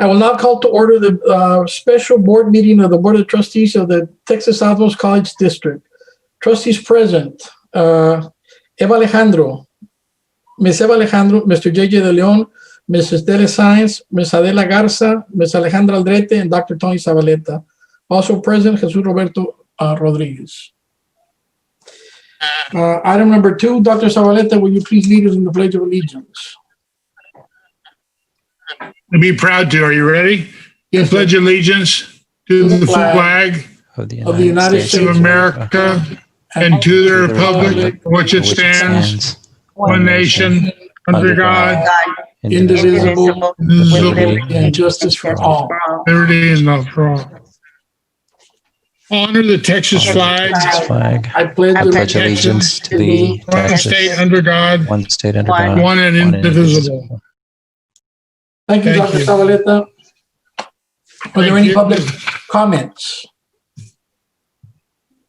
I will now call to order the special board meeting of the Board of Trustees of the Texas Southwest College District. Trustees present, Ms. Eva Alejandro, Mr. J.J. De Leon, Mrs. Dele Sainz, Ms. Adela Garza, Ms. Alejandra Aldrete, and Dr. Tony Zabaleta. Also present, Jesus Roberto Rodriguez. Item number 2, Dr. Zabaleta, will you please lead us in the Pledge of Allegiance? I'd be proud to. Are you ready? Yes, Pledge allegiance to the flag of the United States of America and to the republic for which it stands, one nation, under God, indivisible, with liberty and justice for all. liberty and love for all. Honor the Texas flag. I pledge allegiance to the One Texas, state under God, one state under God, one and indivisible. Thank you, Thank Dr. you. Zabaleta. Are there any public comments?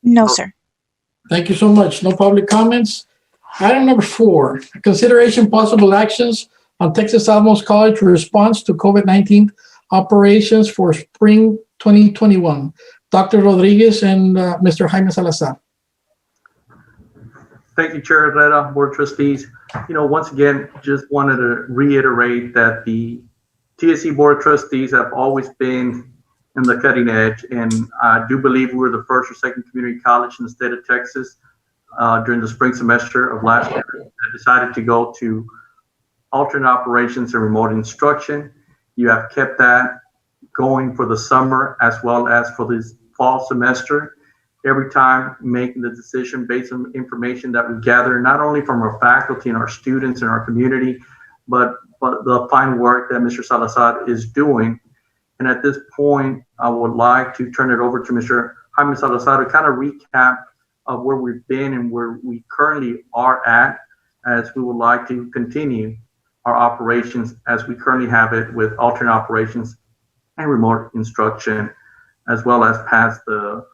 No, sir. Thank you so much. No public comments. Item number 4, consideration possible actions on Texas Southmost College response to COVID-19 operations for spring 2021. Dr. Rodriguez and Mr. Jaime Salazar. Thank you, Chair Herrera, Board of Trustees. Once again, just wanted to reiterate that the TSC Board of Trustees have always been in the cutting edge, and I do believe we were the first or second community college in the state of Texas during the spring semester of last year that decided to go to alternate operations and remote instruction. You have kept that going for the summer as well as for this fall semester. Every time making the decision based on information that we gather, not only from our faculty and our students and our community, but the fine work that Mr. Salazar is doing. And at this point, I would like to turn it over to Mr. Jaime Salazar to kind of recap of where we've been and where we currently are at, as we would like to continue our operations as we currently have it with alternate operations and remote instruction, as well as pass the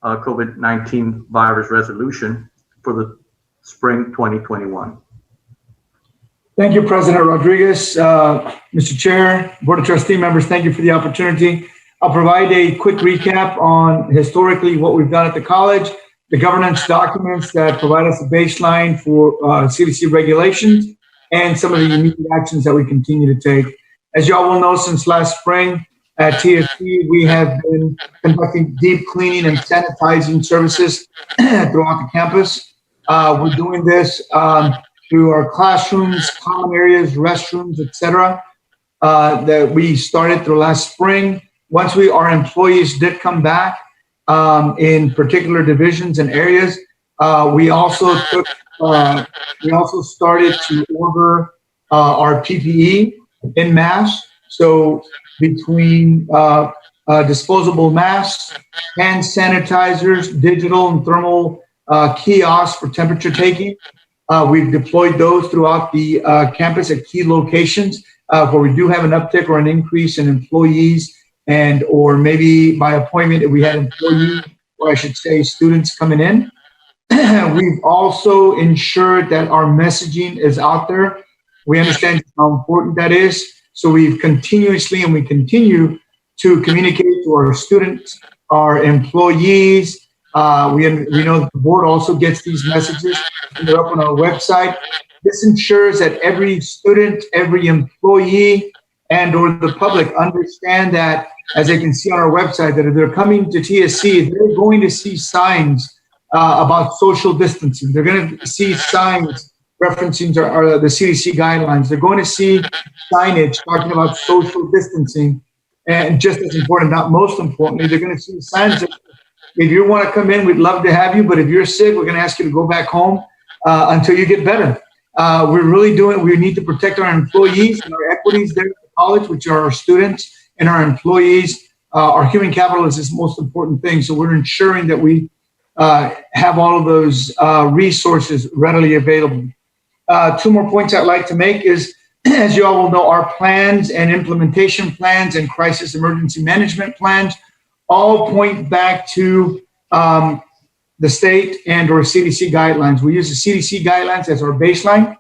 COVID-19 virus resolution for the spring 2021. Thank you, President Rodriguez. Mr. Chair, Board of Trustee members, thank you for the opportunity. I'll provide a quick recap on historically what we've done at the college, the governance documents that provide us a baseline for CDC regulations, and some of the immediate actions that we continue to take. As y'all will know, since last spring, at TSC, we have been conducting deep cleaning and sanitizing services throughout the campus. We're doing this through our classrooms, common areas, restrooms, etc. That we started through last spring. Once our employees did come back in particular divisions and areas, we also started to order our PPE en masse. So between disposable masks, hand sanitizers, digital and thermal kiosks for temperature taking. We've deployed those throughout the campus at key locations where we do have an uptick or an increase in employees, and or maybe by appointment if we had employees, or I should say students coming in. We've also ensured that our messaging is out there. We understand how important that is. So we've continuously and we continue to communicate to our students, our employees. We know that the board also gets these messages and they're up on our website. This ensures that every student, every employee, and or the public understand that, as they can see on our website, that if they're coming to TSC, they're going to see signs about social distancing. They're going to see signs referencing the CDC guidelines. They're going to see signage talking about social distancing. And just as important, not most importantly, they're going to see signs that if you want to come in, we'd love to have you. But if you're sick, we're going to ask you to go back home until you get better. We need to protect our employees and our equities there at the college, which are our students and our employees. Our human capital is the most important thing. So we're ensuring that we have all of those resources readily available. 2 more points I'd like to make is, as you all will know, our plans and implementation plans and crisis emergency management plans all point back to the state and or CDC guidelines. We use the CDC guidelines as our baseline.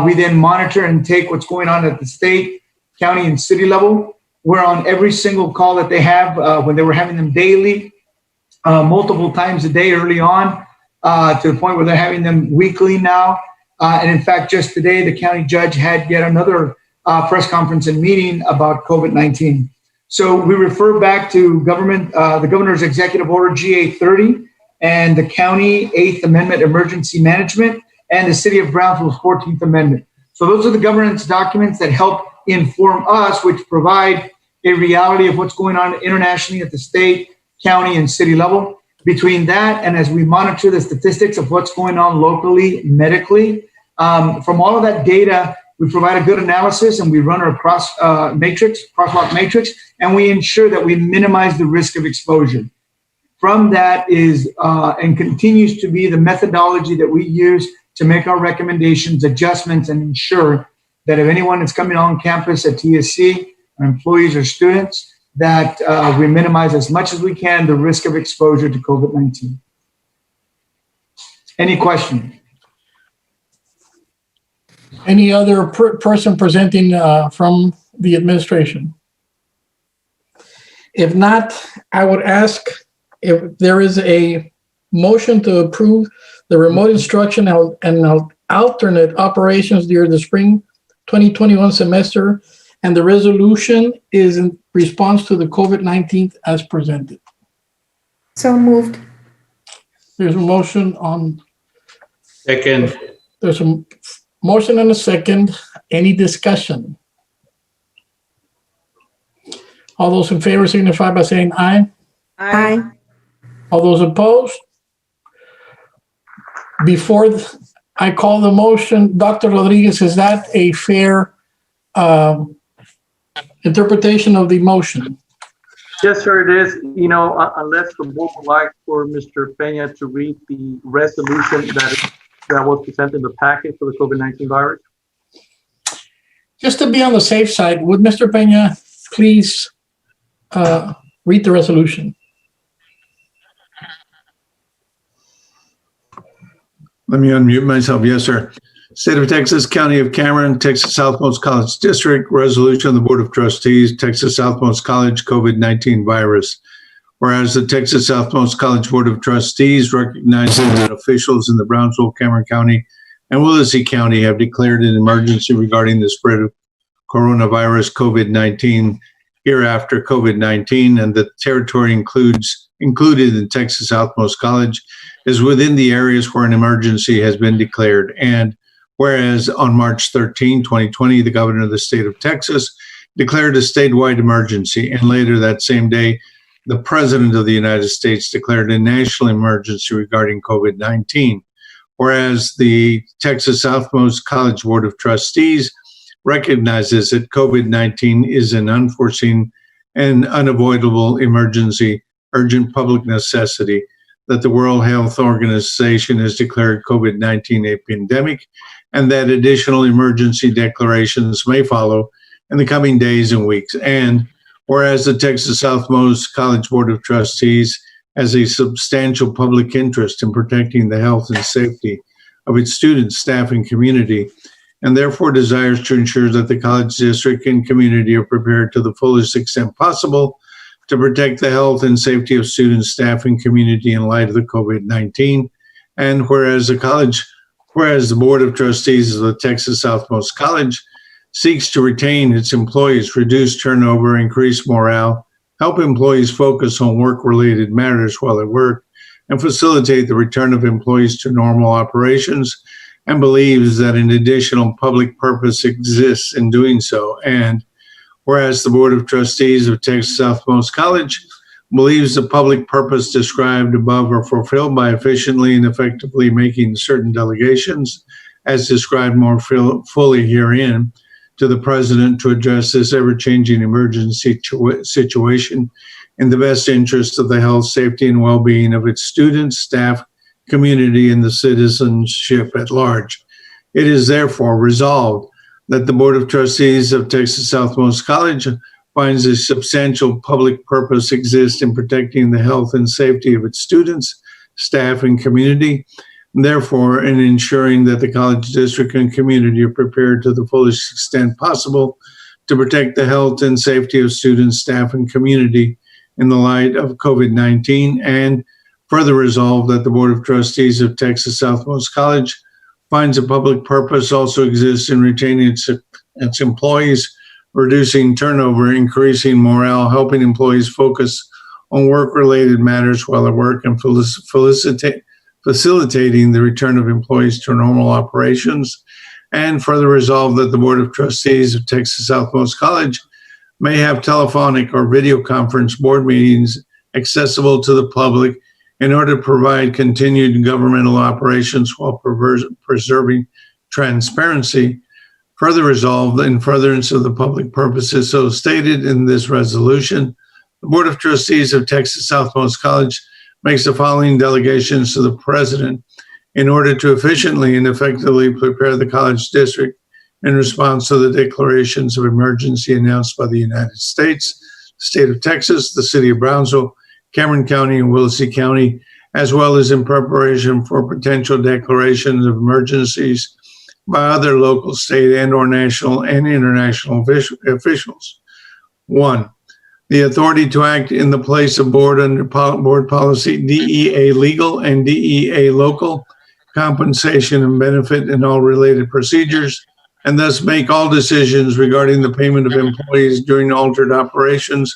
We then monitor and take what's going on at the state, county, and city level. We're on every single call that they have when they were having them daily, multiple times a day early on, to the point where they're having them weekly now. And in fact, just today, the county judge had yet another press conference and meeting about COVID-19. So we refer back to the governor's executive order GA 30 and the county 8th Amendment emergency management and the city of Brownsville's 14th Amendment. So those are the governance documents that help inform us, which provide a reality of what's going on internationally at the state, county, and city level. Between that and as we monitor the statistics of what's going on locally, medically, from all of that data, we provide a good analysis and we run our crosswalk matrix, and we ensure that we minimize the risk of exposure. From that is and continues to be the methodology that we use to make our recommendations, adjustments, and ensure that if anyone is coming on campus at TSC, or employees or students, that we minimize as much as we can the risk of exposure to COVID-19. Any questions? Any other person presenting from the administration? If not, I would ask if there is a motion to approve the remote instruction and alternate operations during the spring 2021 semester, and the resolution is in response to the COVID-19 as presented. So moved. There's a motion on. Second. There's a motion and a second. Any discussion? All those in favor signify by saying aye. Aye. All those opposed? Before I call the motion, Dr. Rodriguez, is that a fair interpretation of the motion? Yes, sir, it is. You know, unless the board would like for Mr. Peña to read the resolution that was presented in the packet for the COVID-19 virus. Just to be on the safe side, would Mr. Peña please read the resolution? Let me unmute myself. Yes, sir. State of Texas, County of Cameron, Texas Southmost College District, resolution of the Board of Trustees, Texas Southmost College COVID-19 virus. Whereas the Texas Southmost College Board of Trustees recognizes that officials in the Brownsville, Cameron County, and Willacy County have declared an emergency regarding the spread of coronavirus COVID-19 hereafter COVID-19, and the territory included in Texas Southmost College is within the areas where an emergency has been declared. And whereas on March 13, 2020, the governor of the state of Texas declared a statewide emergency, and later that same day, the president of the United States declared a national emergency regarding COVID-19. Whereas the Texas Southmost College Board of Trustees recognizes that COVID-19 is an unforeseen and unavoidable emergency, urgent public necessity, that the World Health Organization has declared COVID-19 a pandemic, and that additional emergency declarations may follow in the coming days and weeks. And whereas the Texas Southmost College Board of Trustees has a substantial public interest in protecting the health and safety of its students, staff, and community, and therefore desires to ensure that the college district and community are prepared to the fullest extent possible to protect the health and safety of students, staff, and community in light of the COVID-19. And whereas the Board of Trustees of the Texas Southmost College seeks to retain its employees, reduce turnover, increase morale, help employees focus on work-related matters while at work, and facilitate the return of employees to normal operations, and believes that an additional public purpose exists in doing so. And whereas the Board of Trustees of Texas Southmost College believes the public purpose described above are fulfilled by efficiently and effectively making certain delegations, as described more fully herein, to the President to address this ever-changing emergency situation in the best interest of the health, safety, and well-being of its students, staff, community, and the citizenship at large. It is therefore resolved that the Board of Trustees of Texas Southmost College finds a substantial public purpose exists in protecting the health and safety of its students, staff, and community, and therefore in ensuring that the college district and community are prepared to the fullest extent possible to protect the health and safety of students, staff, and community in the light of COVID-19, and further resolved that the Board of Trustees of Texas Southmost College finds a public purpose also exists in retaining its employees, reducing turnover, increasing morale, helping employees focus on work-related matters while at work, and facilitating the return of employees to normal operations. And further resolved that the Board of Trustees of Texas Southmost College may have telephonic or video conference board meetings accessible to the public in order to provide continued governmental operations while preserving transparency. Further resolved, in furtherance of the public purposes so stated in this resolution, the Board of Trustees of Texas Southmost College makes the following delegations to the President in order to efficiently and effectively prepare the college district in response to the declarations of emergency announced by the United States, the state of Texas, the city of Brownsville, Cameron County, and Willacy County, as well as in preparation for potential declarations of emergencies by other local, state, and/or national and international officials. 1, the authority to act in the place of board under board policy DEA legal and DEA local compensation and benefit and all related procedures, and thus make all decisions regarding the payment of employees during altered operations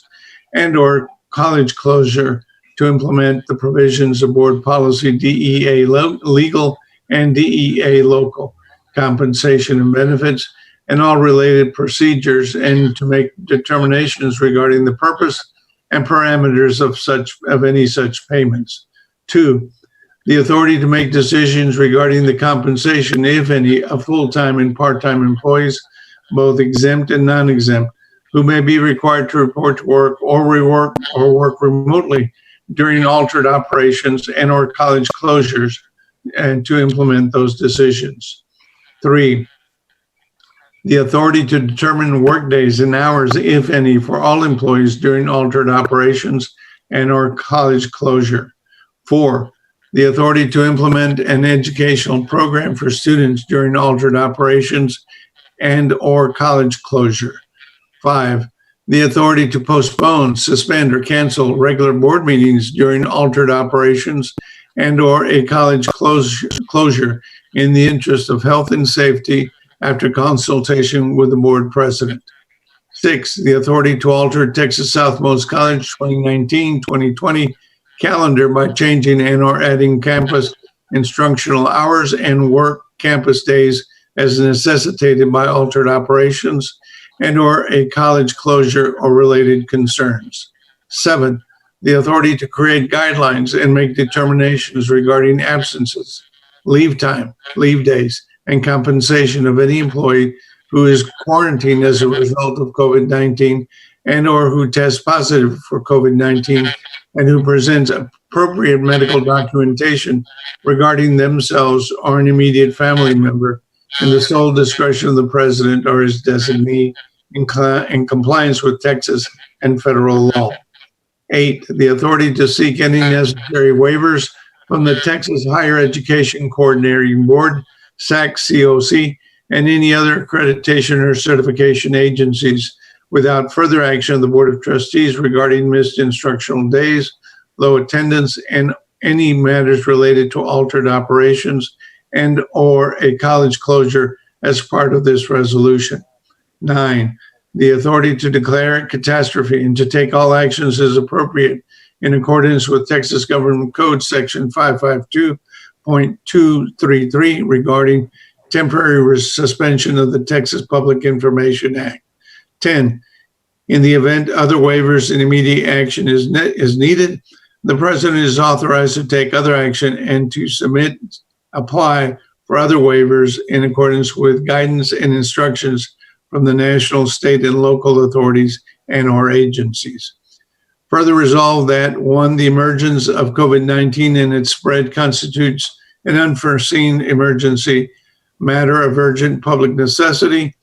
and/or college closure to implement the provisions of board policy DEA legal and DEA local compensation and benefits and all related procedures, and to make determinations regarding the purpose and parameters of any such payments. 2, the authority to make decisions regarding the compensation, if any, of full-time and part-time employees, both exempt and non-exempt, who may be required to report to work or rework or work remotely during altered operations and or college closures, and to implement those decisions. 3, the authority to determine work days and hours, if any, for all employees during altered operations and or college closure. 4, the authority to implement an educational program for students during altered operations and or college closure. 5, the authority to postpone, suspend, or cancel regular board meetings during altered operations and or a college closure in the interest of health and safety after consultation with the board president. 6, the authority to alter Texas Southmost College 2019-2020 calendar by changing and or adding campus instructional hours and work campus days as necessitated by altered operations and or a college closure or related concerns. 7, the authority to create guidelines and make determinations regarding absences, leave time, leave days, and compensation of any employee who is quarantined as a result of COVID-19 and or who tests positive for COVID-19 and who presents appropriate medical documentation regarding themselves or an immediate family member in the sole discretion of the president or his designee in compliance with Texas and federal law. 8, the authority to seek any necessary waivers from the Texas Higher Education Coordinating Board, SAC-COC, and any other accreditation or certification agencies without further action of the Board of Trustees regarding missed instructional days, low attendance, and any matters related to altered operations and or a college closure as part of this resolution. 9, the authority to declare a catastrophe and to take all actions as appropriate in accordance with Texas Government Code Section 552.233 regarding temporary suspension of the Texas Public Information Act. 10, in the event other waivers and immediate action is needed, the president is authorized to take other action and to apply for other waivers in accordance with guidance and instructions from the national, state, and local authorities and or agencies. Further resolved that 1, the emergence of COVID-19 and its spread constitutes an unforeseen emergency matter of urgent public necessity.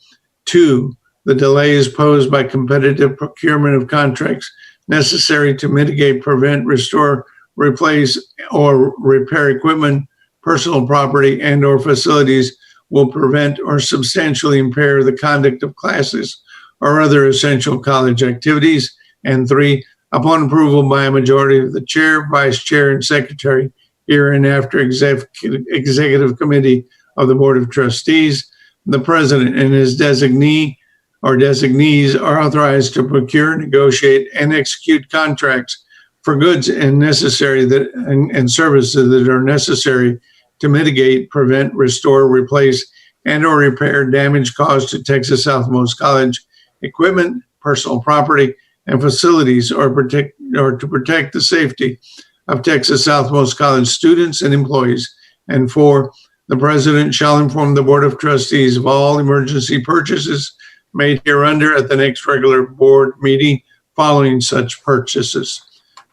2, the delays posed by competitive procurement of contracts necessary to mitigate, prevent, restore, replace, or repair equipment, personal property, and or facilities will prevent or substantially impair the conduct of classes or other essential college activities. And 3, upon approval by a majority of the chair, vice chair, and secretary, hereinafter executive committee of the Board of Trustees, the president and his designee or designees are authorized to procure, negotiate, and execute contracts for goods and services that are necessary to mitigate, prevent, restore, replace, and or repair damage caused to Texas Southmost College equipment, personal property, and facilities, or to protect the safety of Texas Southmost College students and employees. And 4, the president shall inform the Board of Trustees of all emergency purchases made hereunder at the next regular board meeting following such purchases.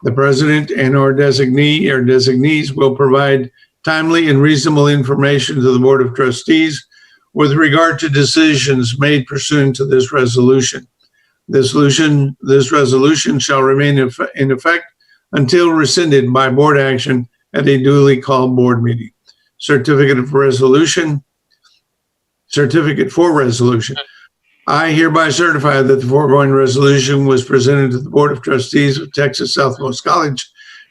The president and or designee or designees will provide timely and reasonable information to the Board of Trustees with regard to decisions made pursuant to this resolution. This resolution shall remain in effect until rescinded by board action at a duly called board meeting. Certificate for resolution. I hereby certify that the foregoing resolution was presented to the Board of Trustees of Texas Southmost College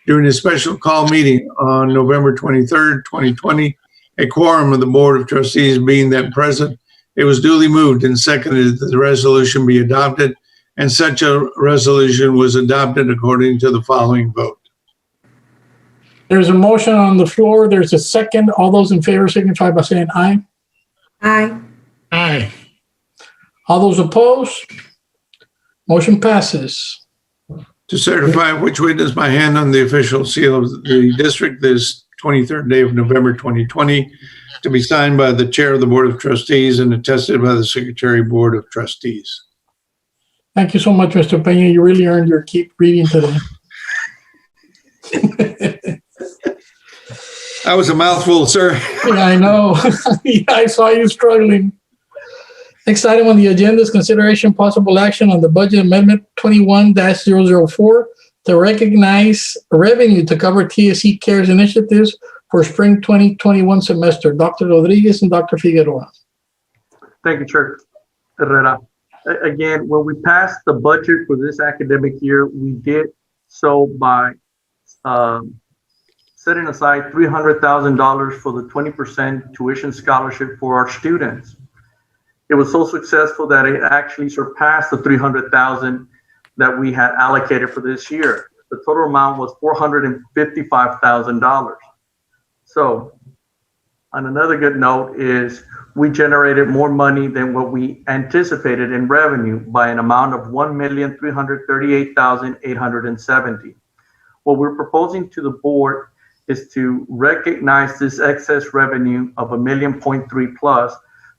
during a special call meeting on November 23rd, 2020. A quorum of the Board of Trustees being then present, it was duly moved and seconded that the resolution be adopted, and such a resolution was adopted according to the following vote. There's a motion on the floor. There's a second. All those in favor signify by saying aye. Aye. Aye. All those opposed? Motion passes. To certify which witness by hand on the official seal of the district this 23rd day of November 2020, to be signed by the chair of the Board of Trustees and attested by the Secretary Board of Trustees. Thank you so much, Mr. Peña. You really earned your keep reading today. That was a mouthful, sir. Yeah, I know. Yeah, I saw you struggling. Next item on the agenda is consideration possible action on the budget amendment 21-004 to recognize revenue to cover TSC CARES initiatives for spring 2021 semester. Dr. Rodriguez and Dr. Figueroa. Thank you, Chair Herrera. Again, when we passed the budget for this academic year, we did so by setting aside $300,000 for the 20% tuition scholarship for our students. It was so successful that it actually surpassed the $300,000 that we had allocated for this year. The total amount was $455,000. So, on another good note is we generated more money than what we anticipated in revenue by an amount of $1,338,870. What we're proposing to the board is to recognize this excess revenue of $1.3 million plus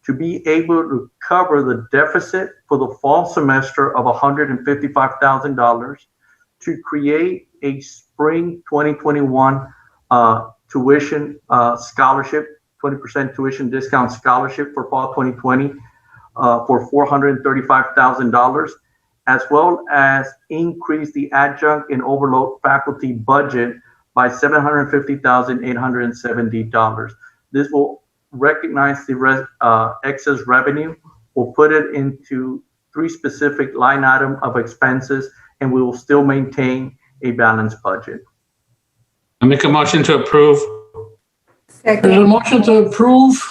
to be able to cover the deficit for the fall semester of $155,000, to create a spring 2021 tuition scholarship, 20% tuition discount scholarship for fall 2020 for $435,000, as well as increase the adjunct and overload faculty budget by $750,870. This will recognize the excess revenue. We'll put it into 3 specific line item of expenses, and we will still maintain a balanced budget. I make a motion to approve. There's a Second. motion to approve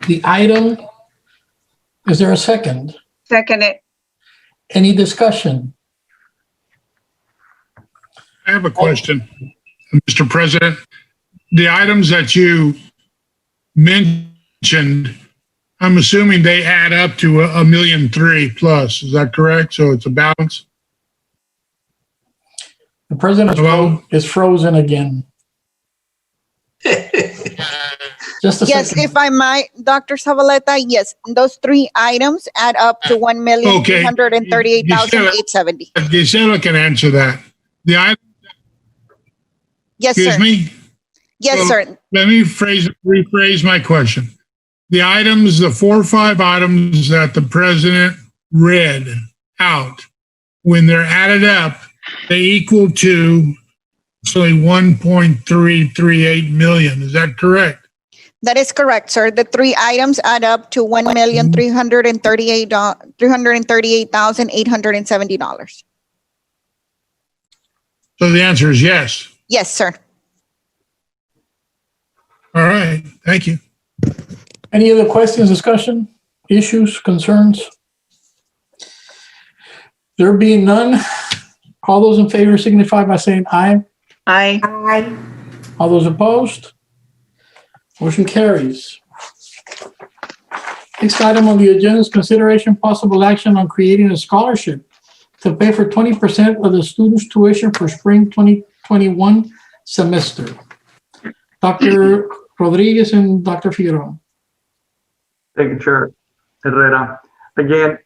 the item. Is there a second? Second it. Any discussion? I have a question, Mr. President. The items that you mentioned, I'm assuming they add up to $1.3 million plus. Is that correct? So it's a balance? The president Hello? is frozen again. Just a Yes, second. if I might, Dr. Zavaleta, yes, those 3 items add up to $1,338,870. Gisela can answer that. The item, Yes, excuse sir. me? Yes, Well, sir. Let me rephrase my question. The items, the 4 or 5 items that the president read out, when they're added up, they equal to actually 1.338 million. Is that correct? That is correct, sir. The three items add up to $1,338,870. So the answer is yes. Yes, sir. All right, thank you. Any other questions, discussion, issues, concerns? There being none, all those in favor signify by saying aye. Aye. Aye. All those opposed? Motion carries. Next item on the agenda is consideration possible action on creating a scholarship to pay for 20% of the students' tuition for spring 2021 semester. Dr. Rodriguez and Dr. Figueroa. Thank you, Chair Herrera. Again,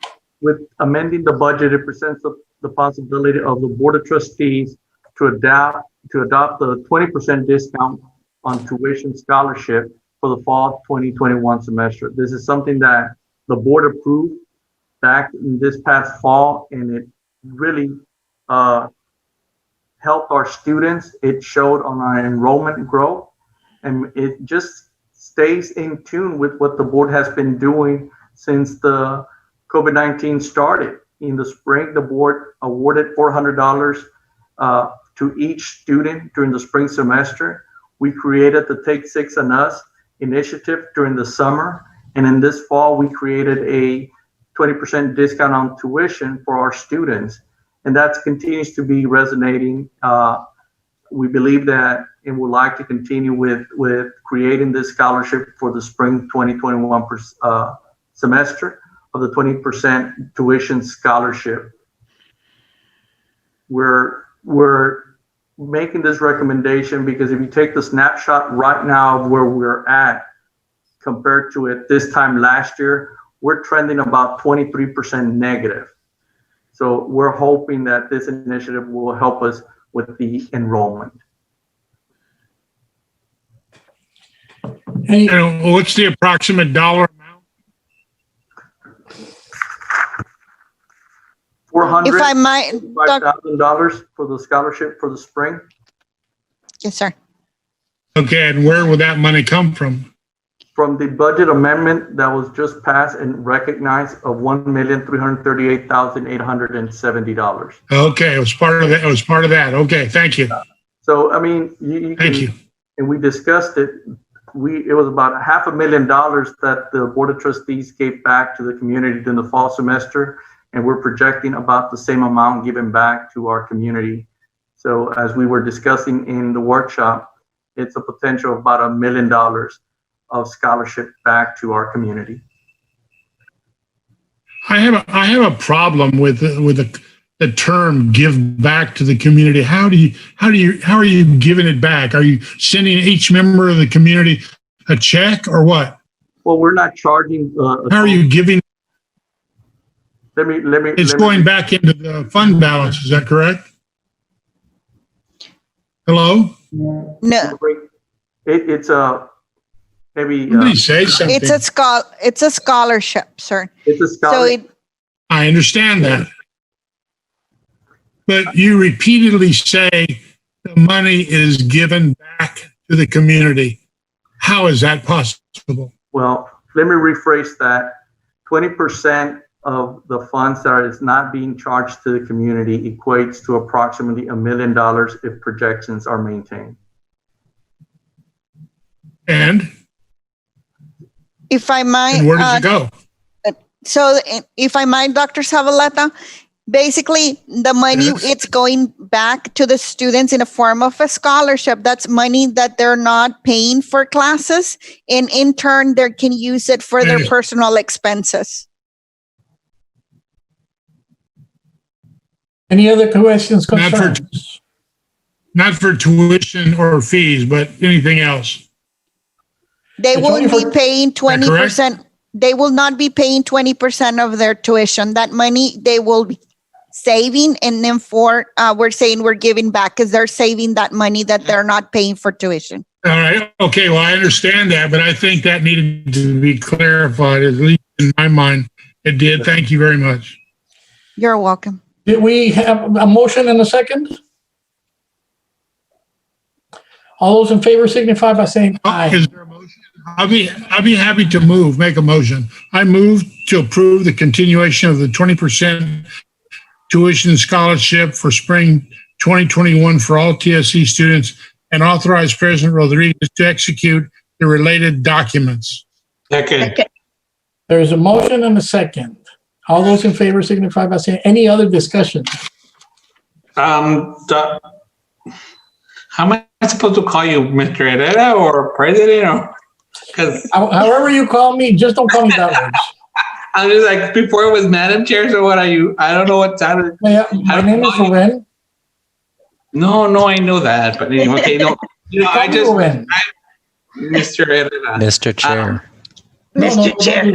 with amending the budget, it presents the possibility of the Board of Trustees to adopt the 20% discount on tuition scholarship for the fall 2021 semester. This is something that the board approved back in this past fall, and it really helped our students. It showed on our enrollment growth, and it just stays in tune with what the board has been doing since the COVID-19 started. In the spring, the board awarded $400 to each student during the spring semester. We created the Take Six on Us initiative during the summer. And in this fall, we created a 20% discount on tuition for our students. And that continues to be resonating. We believe that and would like to continue with creating this scholarship for the spring 2021 semester of the 20% tuition scholarship. We're making this recommendation because if you take the snapshot right now of where we're at compared to it this time last year, we're trending about 23% negative. So we're hoping that this initiative will help us with the enrollment. And what's the approximate dollar amount? If I might, $5,000 for the scholarship for the spring. yes, sir. Okay, and where would that money come from? From the budget amendment that was just passed and recognized of $1,338,870. Okay, it was part of that. It was part of that. Okay, thank you. So, I mean, Thank you. And we discussed it. It was about $500,000 that the Board of Trustees gave back to the community during the fall semester. And we're projecting about the same amount given back to our community. So as we were discussing in the workshop, it's a potential of about $1 million of scholarship back to our community. I have a problem with the term "give back to the community." How are you giving it back? Are you sending each member of the community a check or what? Well, we're not charging. How are you giving? Let me. It's going back into the fund balance. Is that correct? Hello? No, It's a maybe. Somebody say something. it's a scholarship, sir. It's a So scholarship. I understand that. But you repeatedly say the money is given back to the community. How is that possible? Well, let me rephrase that. 20% of the funds that is not being charged to the community equates to approximately $1 million if projections are maintained. And if I might, where does it go? so if I might, Dr. Zavaleta, basically the money, Yes. it's going back to the students in a form of a scholarship. That's money that they're not paying for classes, and in turn, they can use it for their Yes. personal expenses. Any other questions, Not for- concerns? Not for tuition or fees, but anything else. They It's will only be for- paying correct? 20%. They will not be paying 20% of their tuition. That money they will be saving, and then we're saying we're giving back because they're saving that money that they're not paying for tuition. All right. Okay. Well, I understand that, but I think that needed to be clarified, at least in my mind. It did. Thank you very much. You're welcome. Did we have a motion and a second? All those in favor signify by saying Oh, aye. is there a motion? I'll be happy to make a motion. I move to approve the continuation of the 20% tuition scholarship for spring 2021 for all TSC students and authorize President Rodriguez to execute the related documents. Second. There's a motion and a second. All those in favor signify by saying, any other discussion? How am I supposed to call you, Mr. Herrera or President? Or because However you call me, just don't call me that way. I'm just like, before it was Madam Chair, so what are you? I don't know what sounded. My name is Ruben. No, I know that, but anyway, okay, no, I just, Ruben. Mr. Herrera. Mr. Chair. Mr. Chair.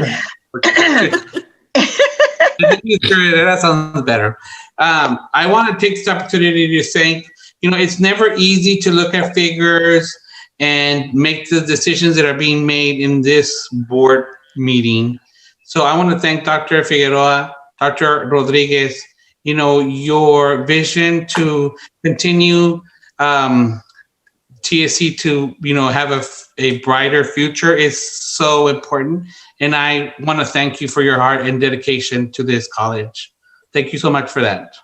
Mr. Herrera sounds better. I want to take this opportunity to thank, it's never easy to look at figures and make the decisions that are being made in this board meeting. So I want to thank Dr. Figueroa, Dr. Rodriguez, your vision to continue TSC to, have a brighter future is so important. And I want to thank you for your heart and dedication to this college. Thank you so much for that.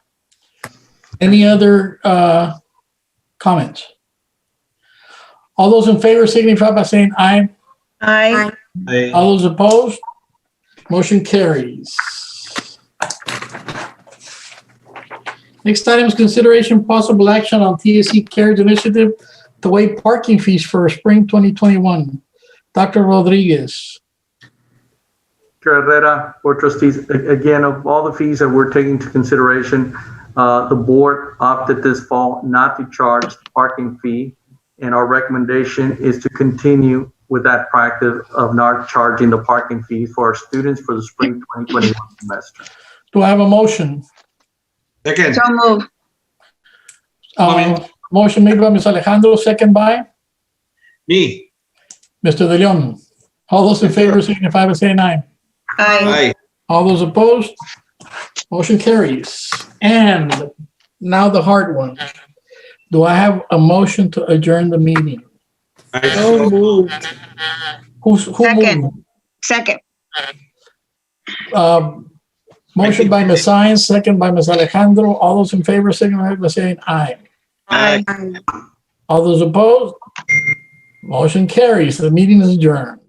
Any other comments? All those in favor signify by saying aye. Aye. All those opposed? Motion carries. Next item is consideration possible action on TSC CARES initiative to waive parking fees for spring 2021. Dr. Rodriguez. Herrera, Board Trustees, again, of all the fees that we're taking into consideration, the board opted this fall not to charge the parking fee, and our recommendation is to continue with that practice of not charging the parking fee for our students for the spring 2021 semester. Do I have a motion? Second. So moved. Motion made by Ms. Alejandro, second by Me. Mr. De Leon. All those in favor signify by saying aye. Aye. All those opposed? Motion carries. And now the hard one. Do I have a motion to adjourn the meeting? So moved. Who Second. moved? Second. Motion by Ms. Science, second by Ms. Alejandro. All those in favor signify by saying aye. Aye. All those opposed? Motion carries. The meeting is adjourned.